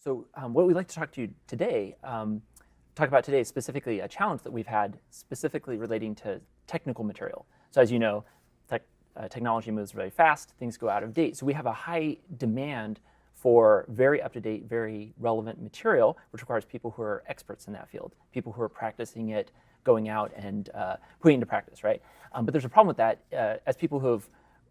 So what we'd like to talk about today is specifically a challenge that we've had specifically relating to technical material. So as you know, technology moves very fast, things go out of date. So we have a high demand for very up-to-date, very relevant material, which requires people who are experts in that field, people who are practicing it, going out and putting it into practice, right? But there's a problem with that. As people who have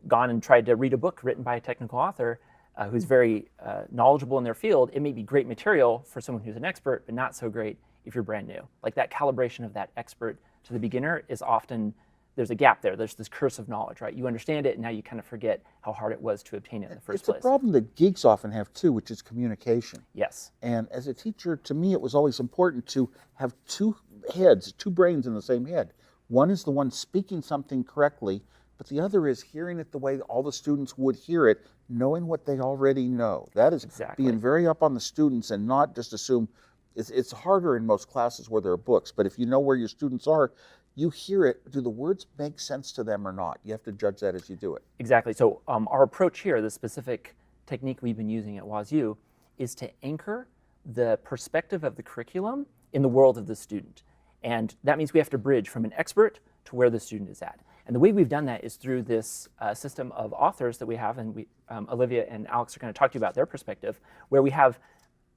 gone and tried to read a book written by a technical author who's very knowledgeable in their field, it may be great material for someone who's an expert, but not so great if you're brand new. Like that calibration of that expert to the beginner is often, there's a gap there. There's this curse of knowledge, right? You understand it, and now you kind of forget how hard it was to obtain it in the first place. It's a problem that geeks often have too, which is communication. Yes. And as a teacher, to me, it was always important to have two heads, two brains in the same head. One is the one speaking something correctly, but the other is hearing it the way all the students would hear it, knowing what they already know. That is exactly. Being very up on the students and not just assume. It's harder in most classes where there are books, but if you know where your students are, you hear it. Do the words make sense to them or not? You have to judge that as you do it. Exactly. So our approach here, the specific technique we've been using at Woz U, is to anchor the perspective of the curriculum in the world of the student. And that means we have to bridge from an expert to where the student is at. And the way we've done that is through this system of authors that we have, and Olivia and Alex are going to talk to you about their perspective, where we have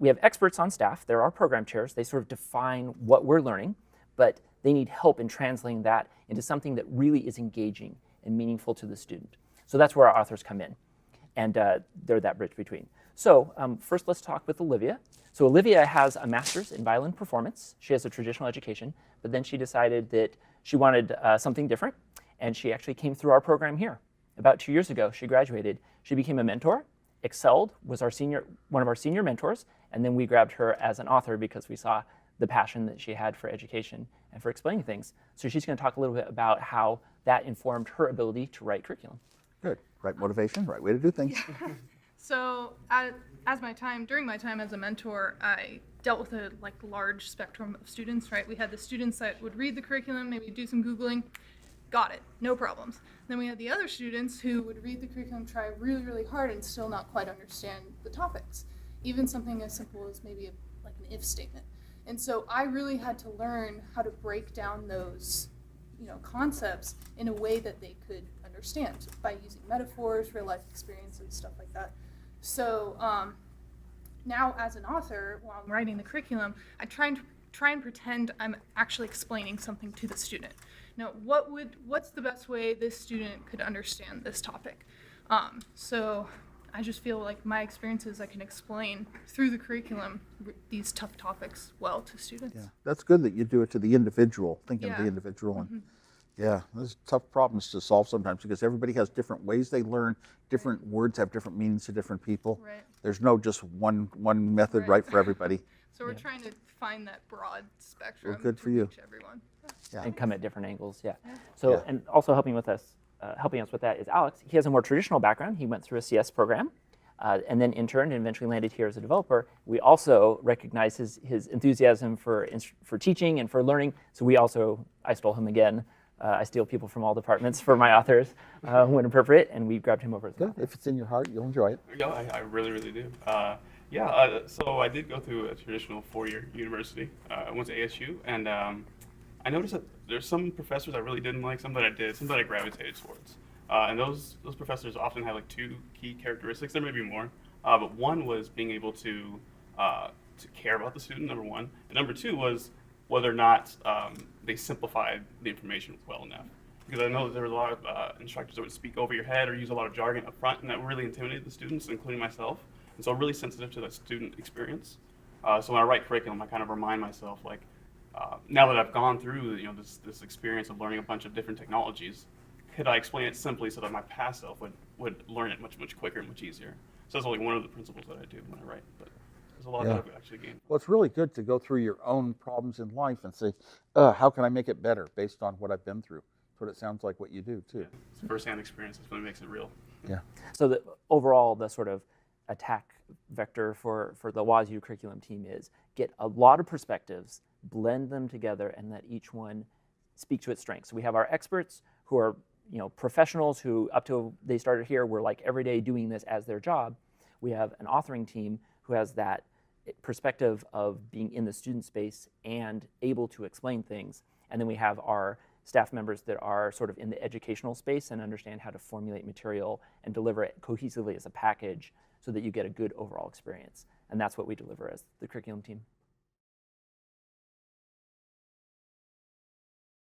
experts on staff. There are program chairs. They sort of define what we're learning, but they need help in translating that into something that really is engaging and meaningful to the student. So that's where our authors come in, and they're that bridge between. So first let's talk with Olivia. So Olivia has a master's in violin performance. She has a traditional education, but then she decided that she wanted something different, and she actually came through our program here. About 2 years ago, she graduated. She became a mentor, excelled, was one of our senior mentors, and then we grabbed her as an author because we saw the passion that she had for education and for explaining things. So she's going to talk a little bit about how that informed her ability to write curriculum. Good. Right motivation, right way to do things. So during my time as a mentor, I dealt with a large spectrum of students, right? We had the students that would read the curriculum, maybe do some Googling, got it, no problems. Then we had the other students who would read the curriculum, try really, really hard, and still not quite understand the topics. Even something as simple as maybe an if statement. And so I really had to learn how to break down those, concepts in a way that they could understand by using metaphors, real life experiences, stuff like that. So now as an author, while I'm writing the curriculum, I try and pretend I'm actually explaining something to the student. Now, what's the best way this student could understand this topic? So I just feel like my experiences, I can explain through the curriculum these tough topics well to students. Yeah, that's good that you do it to the individual, thinking of the individual. Mm-hmm. And yeah, those are tough problems to solve sometimes because everybody has different ways they learn. Different words have different meanings to different people. Right. There's no just one method right for everybody. So we're trying to find that broad spectrum. Well, good to for you. reach everyone. Yeah. And come at different angles, yeah. So, and also helping us with that is Alex. He has a more traditional background. He went through a CS program and then interned and eventually landed here as a developer. We also recognize his enthusiasm for teaching and for learning. So I stole him again. I steal people from all departments for my authors when appropriate, and we grabbed him over as well. Good. If it's in your heart, you'll enjoy it. Yeah, I really, really do. So I did go through a traditional four-year university. I went to ASU, and I noticed that there's some professors I really didn't like, some that I did, some that I gravitated towards. And those professors often have two key characteristics. There may be more, but one was being able to care about the student, number one. And number two was whether or not they simplified the information well enough. Because I know that there were a lot of instructors that would speak over your head or use a lot of jargon up front, and that really intimidated the students, including myself. And so I'm really sensitive to the student experience. So when I write curriculum, I kind of remind myself, now that I've gone through this experience of learning a bunch of different technologies, could I explain it simply so that my past self would learn it much, much quicker and much easier? So that's only one of the principles that I do when I write. But there's a lot that I've actually gained. Well, it's really good to go through your own problems in life and say, how can I make it better based on what I've been through? That's what it sounds like what you do, too. Yeah. It's first-hand experience. That's what makes it real. Yeah. So overall, the sort of attack vector for the Woz U curriculum team is get a lot of perspectives, blend them together, and let each one speak to its strengths. So we have our experts who are professionals who up till they started here were every day doing this as their job. We have an authoring team who has that perspective of being in the student space and able to explain things. And then we have our staff members that are sort of in the educational space and understand how to formulate material and deliver it cohesively as a package so that you get a good overall experience. And that's what we deliver as the curriculum team.